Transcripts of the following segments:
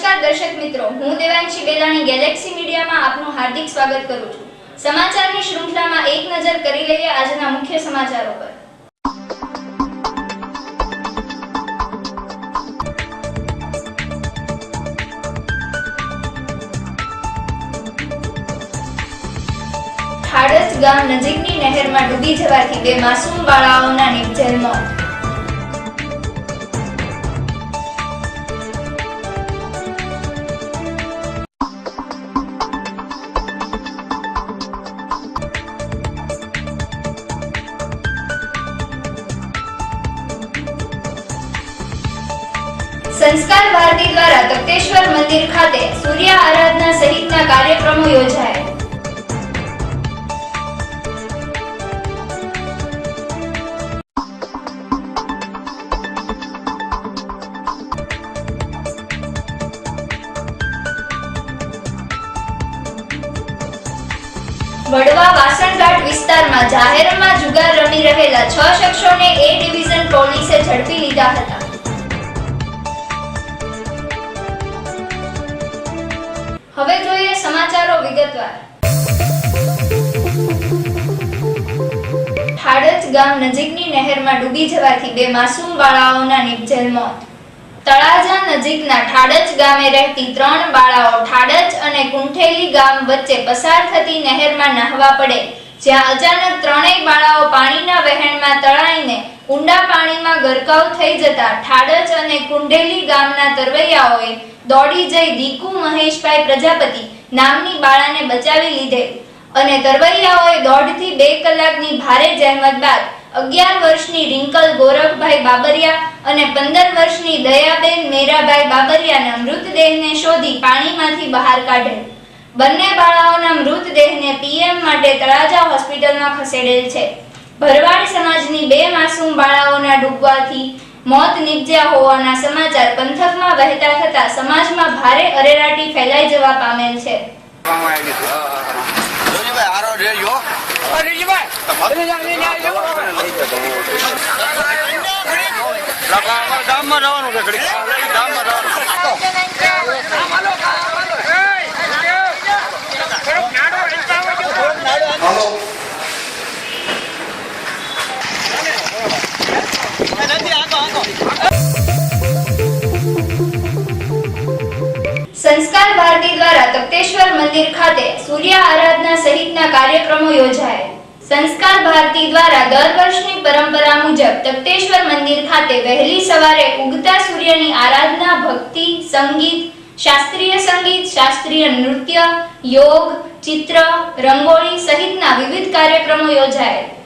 નમસ્કાર દર્શક મિત્રો, હું દેવાંશી બેલાણી ગેલેક્સી મીડિયામાં આપનું હાર્દિક સ્વાગત કરું છું। સમાચારની શૃંખલામાં એક નજર કરી લઈએ આજના મુખ્ય સમાચારો પર। થાડજ ગામ નજીકની નહેરમાં ડૂબી જવાથી બે માસૂમ બાળાઓના નિપજેલ મોત। સંસ્કાર ભારતી દ્વારા તખતેશ્વર મંદિર ખાતે સૂર્ય આરાધના સહિતના કાર્યક્રમો યોજાયા। વડવા વાસણઘાટ વિસ્તારમાં જાહેરમાં જુગાર રમી રહેલા 6 શખ્સોને એ ડિવિઝન પોલીસે ઝડપી લીધા હતા। હવે જોઈએ સમાચારો વિગતવાર। થાડજ ગામ નજીકની નહેરમાં ડૂબી જવાથી બે માસૂમ બાળાઓના નિપજેલ મોત। તળાજા નજીકના થાડજ ગામે રહેતી 3 બાળાઓ થાડજ અને કુંઠેલી ગામ વચ્ચે પસાર થતી નહેરમાં નહાવા પડે, જ્યાં અચાનક ત્રણેય બાળાઓ પાણીના વહેણમાં તણાઈને ઊંડા પાણીમાં ગરકાવ થઈ જતા થાડજ અને કુંઢેલી ગામના તરવૈયાઓએ દોડી જઈ દીકુ મહેશભાઈ પ્રજાપતિ નામની બાળાને બચાવી લીધેલ અને તરવૈયાઓએ 1.5 થી 2 કલાકની ભારે જહેમત બાદ 11 વર્ષની રિંકલ ગોરખભાઈ બાબરિયા અને 15 વર્ષની દયાબેન મેરાભાઈ બાબરિયાના મૃતદેહને શોધી પાણીમાંથી બહાર કાઢેલ। બંને બાળાઓના મૃતદેહને પીએમ માટે તળાજા હોસ્પિટલમાં ખસેડેલ છે। ભરવાડ સમાજની 2 માસૂમ બાળાઓના ડૂબવાથી મોત નિપજ્યા હોવાના સમાચાર પંથકમાં વહેતા થતા સમાજમાં ભારે અરેરાટી ફેલાઈ જવા પામેલ છે। સંસ્કાર ભારતી દ્વારા તખતેશ્વર મંદિર ખાતે સૂર્ય આરાધના સહિતના કાર્યક્રમો યોજાયા। સંસ્કાર ભારતી દ્વારા દર વર્ષની પરંપરા મુજબ તખતેશ્વર મંદિર ખાતે વહેલી સવારે ઉગતા સૂર્યની આરાધના, ભક્તિ, સંગીત, શાસ્ત્રીય નૃત્ય, યોગ, ચિત્ર, રંગોળી સહિતના વિવિધ કાર્યક્રમો યોજાયા।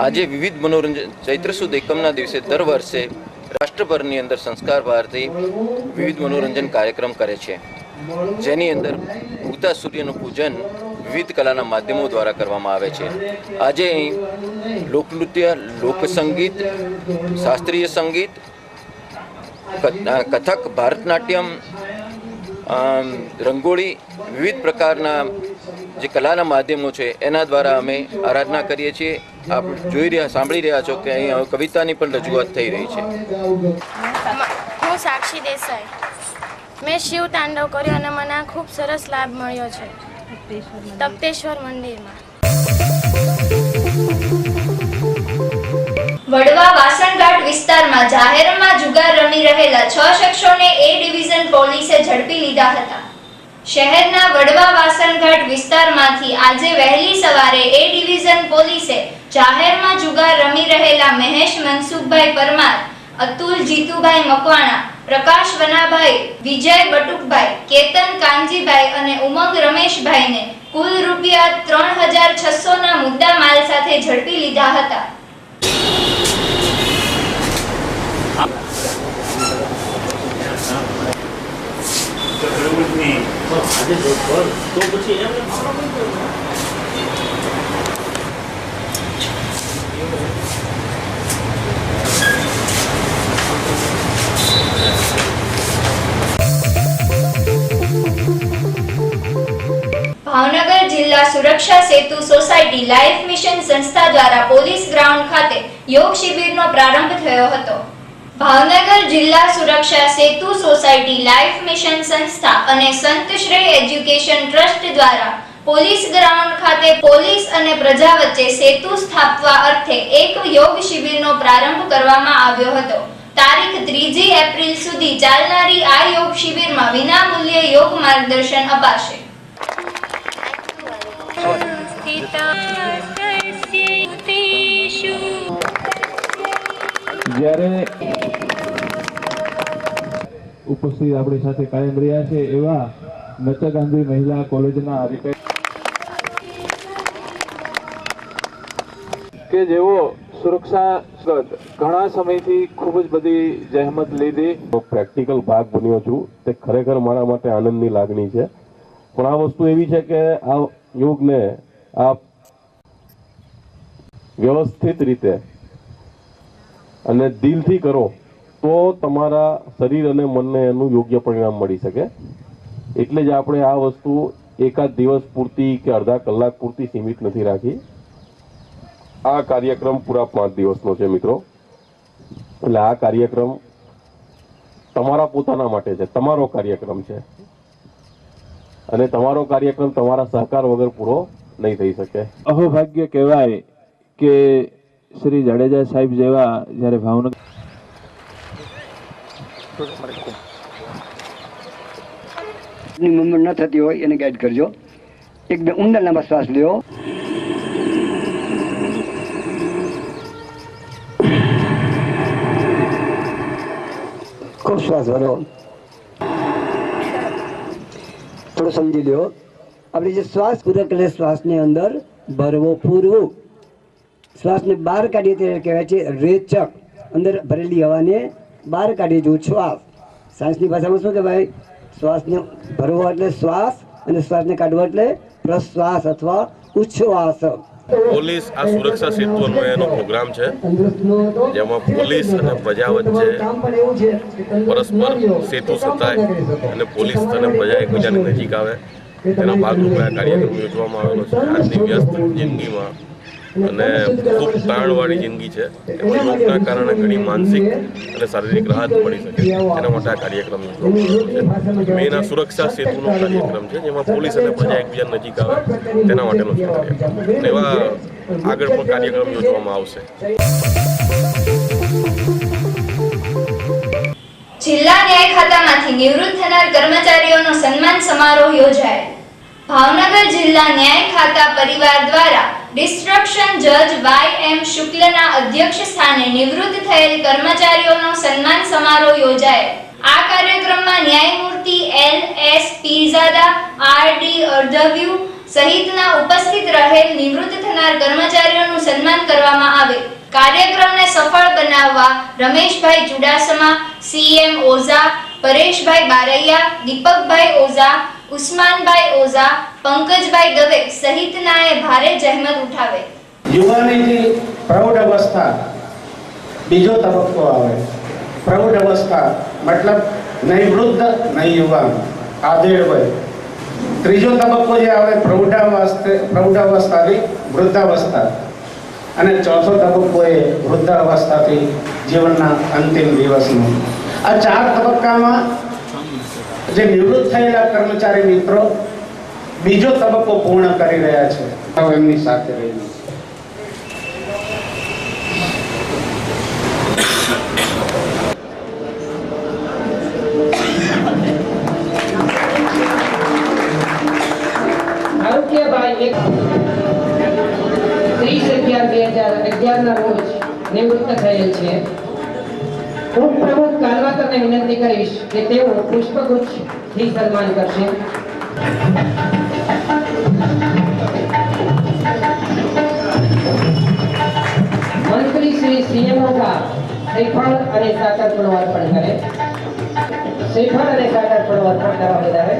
આજે વિવિધ મનોરંજન ચૈત્ર સુદ એકમના દિવસે દર વર્ષે રાષ્ટ્રભરની અંદર સંસ્કાર ભારતી વિવિધ મનોરંજન કાર્યક્રમ કરે છે, જેની અંદર ઉગતા સૂર્યનું પૂજન વિવિધ કલાના માધ્યમો દ્વારા કરવામાં આવે છે. આજે અહીં લોકનૃત્ય, લોકસંગીત, શાસ્ત્રીય સંગીત, કથક, ભારતનાટ્યમ, રંગોળી, વિવિધ પ્રકારના જે કલાના માધ્યમો છે એના દ્વારા અમે આરાધના કરીએ છીએ. આપ સાંભળી રહ્યા છો કે અહીં કવિતાની પણ રજૂઆત થઈ રહી છે. હું સાક્ષી દેસાઈ. મેં શિવ તાંડવ કર્યો અને મને ખૂબ સરસ લાભ મળ્યો છે તપ્તેશ્વર મંદિરમાં. વડવા વાસણઘાટ વિસ્તારમાં જાહેરમાં જુગાર રમી રહેલા 6 શખ્સોને એ ડિવિઝન પોલીસે ઝડપી લીધા હતા. શહેરના વડવા વાસણઘાટ વિસ્તારમાંથી આજે વહેલી સવારે એ ડિવિઝન પોલીસે જાહેરમાં જુગાર રમી રહેલા મહેશ મનસુખભાઈ પરમાર, અતુલ જીતુભાઈ મકવાણા, પ્રકાશ વનાભાઈ, વિજય બટુકભાઈ, કેતન કાનજીભાઈ અને ઉમંગ રમેશભાઈને કુલ રૂપિયા 3600 ના મુદ્દા માલ સાથે ઝડપી લીધા હતા. ભાવનગર જિલ્લા સુરક્ષા સેતુ સોસાયટી લાઈફ મિશન સંસ્થા દ્વારા પોલીસ ગ્રાઉન્ડ ખાતે યોગ શિબિરનો પ્રારંભ થયો હતો. ભાવનગર જિલ્લા સુરક્ષા સેતુ સોસાયટી લાઈફ મિશન સંસ્થા અને સંત શ્રેય એજ્યુકેશન ટ્રસ્ટ દ્વારા પોલીસ ગ્રાઉન્ડ ખાતે પોલીસ અને પ્રજા વચ્ચે સેતુ સ્થાપવા અર્થે એક યોગ શિબિરનો પ્રારંભ કરવામાં આવ્યો હતો. તારીખ 3 એપ્રિલ સુધી ચાલનારી આ યોગ શિબિરમાં વિનામૂલ્યે યોગ માર્ગદર્શન અપાશે. જ્યારે ઉપસ્થિત આપણી સાથે કાયમ રહ્યા છે એવા નચા ગાંધી મહિલા કોલેજના કે જેઓ સુરક્ષા ઘણા સમયથી ખૂબ જ બધી જહેમત લીધી. પ્રેક્ટિકલ ભાગ બન્યો છું તે ખરેખર મારા માટે આનંદની લાગણી છે. પણ આ વસ્તુ એવી છે કે આ યોગને આપ વ્યવસ્થિત રીતે અને દિલથી કરો તો તમારા શરીર અને મનને એનું યોગ્ય પરિણામ મળી શકે. એટલે જ આપણે આ વસ્તુ એકાદ દિવસ પૂરતી કે અડધા કલાક પૂરતી સીમિત નથી રાખી. આ કાર્યક્રમ પૂરા 5 દિવસનો છે મિત્રો. એટલે આ કાર્યક્રમ તમારા પોતાના માટે છે, તમારો કાર્યક્રમ છે અને તમારો કાર્યક્રમ તમારા સહકાર વગર પૂરો નહીં થઈ શકે. અહોભાગ્ય કહેવાય કે શ્રી જાડેજા સાહેબ જેવા જ્યારે ભાવનગર ન થતી હોય એને ગાઈડ કરજો. એકદમ ઊંડા લાંબા શ્વાસ લ્યો. ખૂબ શ્વાસ ભરો. થોડું સમજી લ્યો. આપણે જે શ્વાસ પૂરક એટલે શ્વાસની અંદર ભરવો પૂરવું, શ્વાસને બહાર કાઢીએ ત્યારે કહેવાય છે રેચક. અંદર ભરેલી હવાને બહાર કાઢીએ જો શ્વાસ. સાયન્સની ભાષામાં શું કહેવાય? શ્વાસને ભરવો એટલે શ્વાસ અને શ્વાસને કાઢવો એટલે પ્રશ્વાસ અથવા ઉચ્છ્વાસ. પોલીસ આ સુરક્ષા સેતુનો એનો પ્રોગ્રામ છે જેમાં પોલીસ અને પ્રજા વચ્ચે પરસ્પર સેતુ સતાય અને પોલીસ અને પ્રજા એકબીજાની નજીક આવે તેના ભાગરૂપે આ કાર્યક્રમ યોજવામાં આવેલો છે. આજની વ્યસ્ત જિંદગીમાં અને ખૂબ તાણવાળી જિંદગી છે એમાં યોગના કારણે ઘણી માનસિક અને શારીરિક રાહત મળી શકે એના માટે આ કાર્યક્રમ યોજવામાં આવેલો છે. મેઇન આ સુરક્ષા સેતુનો કાર્યક્રમ છે જેમાં પોલીસ અને પ્રજા એકબીજા નજીક આવે તેના માટેનો છે કાર્યક્રમ. એવા આગળ પણ કાર્યક્રમ યોજવામાં આવશે. જિલ્લા ન્યાય ખાતામાંથી નિવૃત્ત થનાર કર્મચારીઓનો સન્માન સમારોહ યોજાયો. ભાવનગર જિલ્લા ન્યાય ખાતા પરિવાર દ્વારા ડિસ્ટ્રક્શન જજ વાય.એમ. શુક્લના અધ્યક્ષ સ્થાને નિવૃત્ત થયેલ કર્મચારીઓનો સન્માન સમારોહ યોજાયો. આ કાર્યક્રમમાં ન્યાયમૂર્તિ એલ.એસ. પીરઝાદા, આર.ડી. અર્ધવ્યુ, સહિતના ઉપસ્થિત રહેલ નિવૃત્ત થનાર કર્મચારીઓનું સન્માન કરવામાં આવે. કાર્યક્રમને સફળ બનાવવા રમેશભાઈ ચુડાસમા, CM ઓઝા, પરેશભાઈ બારૈયા, દીપકભાઈ ઓઝા, ઉસ્માનભાઈ ઓઝા, પંકજભાઈ દવે સહિતનાએ ભારે જહેમત ઉઠાવે. યુવાનીથી પ્રૌઢ અવસ્થા બીજો તબક્કો આવે. પ્રૌઢ અવસ્થા મતલબ નહીં વૃદ્ધ નહીં યુવાન, આધેડ વય. ત્રીજો તબક્કો જે આવે પ્રૌઢાવસ્થાથી વૃદ્ધાવસ્થા, અને ચોથો તબક્કો એ વૃદ્ધાવસ્થાથી જીવનના અંતિમ દિવસનો. આ 4 તબક્કામાં જે નિવૃત્ત થયેલા કર્મચારી મિત્રો બીજો તબક્કો પૂર્ણ કરી રહ્યા છે. એમની સાથે રહીને આરોગ્યભાઈ 30/11/2011 ના રોજ નિવૃત્ત થયેલ છે. હું પ્રમુખ કાલવાકરને વિનંતી કરીશ કે તેઓ પુષ્પગુચ્છથી સન્માન કરશે. મંત્રી શ્રી CM શ્રીફળ અને સાકર ફળો અર્પણ કરે. શ્રીફળ અને સાકર ફળો અર્પણ કરવા બધાવે.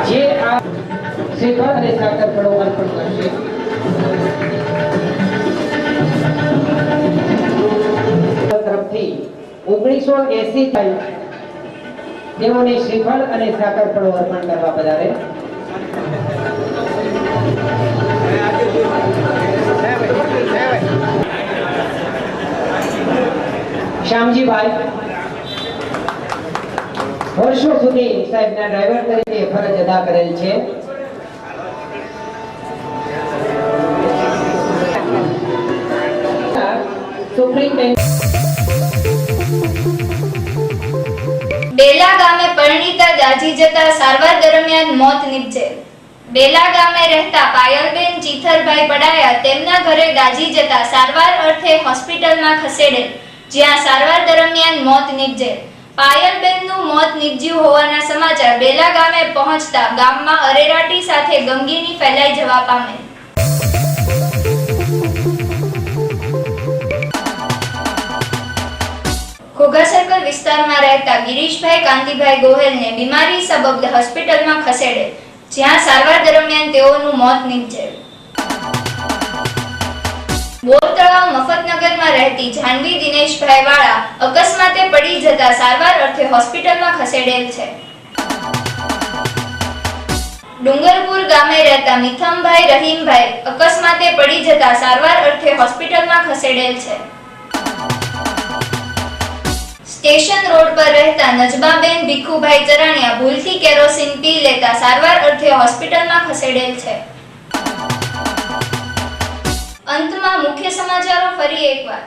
જે આ શ્રીફળ અને સાકર ફળો અર્પણ કરશે તરફથી 1980 તેઓને શ્રીફળ અને સાકર ફળો અર્પણ કરવા બધાવે. શ્યામજીભાઈ વર્ષો સુધી સાહેબના ડ્રાઈવર તરીકે ફરજ અદા કરેલ છે. ડેલા ગામે પરિણીતા દાઝી જતા સારવાર દરમિયાન મોત નિપજેલ. ડેલા ગામે રહેતા પાયલબેન ચીથરભાઈ પડાયા તેમના ઘરે દાઝી જતા સારવાર અર્થે હોસ્પિટલમાં ખસેડેલ, જ્યાં સારવાર દરમિયાન મોત નિપજેલ. પાયલબેનનું મોત નિપજ્યું હોવાના સમાચાર ડેલા ગામે પહોંચતા ગામમાં અરેરાટી સાથે ગમગીની ફેલાઈ જવા પામેલ. ઘોઘા સર્કલ વિસ્તારમાં રહેતા ગિરીશભાઈ કાંતિભાઈ ગોહેલને બીમારી સબબ હોસ્પિટલમાં ખસેડેલ, જ્યાં સારવાર દરમિયાન તેઓનું મોત નિપજેલ. બોરતળાવ મફતનગરમાં રહેતી જાનવી દિનેશભાઈ વાળા અકસ્માતે પડી જતા સારવાર અર્થે હોસ્પિટલમાં ખસેડેલ છે. ડુંગરપુર ગામે રહેતા મિથમભાઈ રહીમભાઈ અકસ્માતે પડી જતા સારવાર અર્થે હોસ્પિટલમાં ખસેડેલ છે. સ્ટેશન રોડ પર રહેતા નજબાબેન ભીખુભાઈ ચરાણિયા ભૂલથી કેરોસીન પી લેતા સારવાર અર્થે હોસ્પિટલમાં ખસેડેલ છે. અંતમાં મુખ્ય સમાચારો ફરી એકવાર.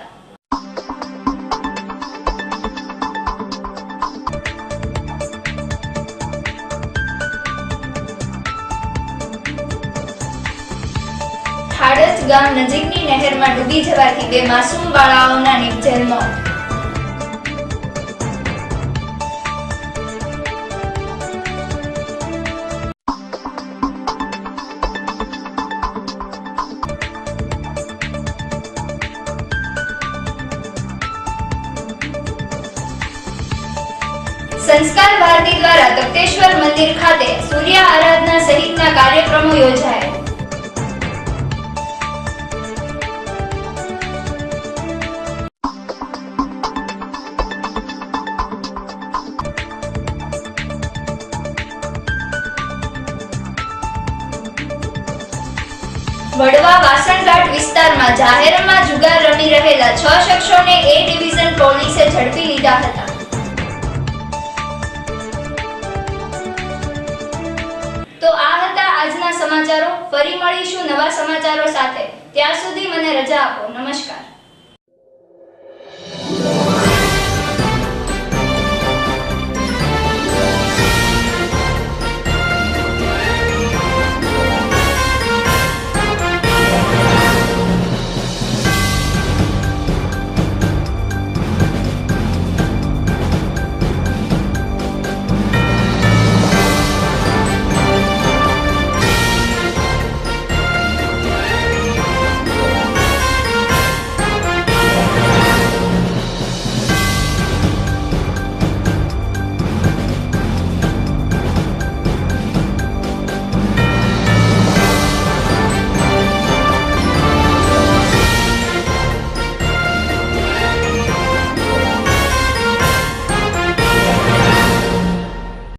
થાડજ ગામ નજીકની નહેરમાં ડૂબી જવાથી 2 માસૂમ બાળાઓના નિપજેલ મોત. સંસ્કાર ભારતી દ્વારા તપ્તેશ્વર મંદિર ખાતે સૂર્ય આરાધના સહિતના કાર્યક્રમો યોજાયા. વડવા વાસણઘાટ વિસ્તારમાં જાહેરમાં જુગાર રમી રહેલા 6 શખ્સોને A ડિવિઝન પોલીસે ઝડપી લીધા હતા. તો આ હતા આજના સમાચારો. ફરી મળીશું નવા સમાચારો સાથે. ત્યાં સુધી મને રજા આપો. નમસ્કાર.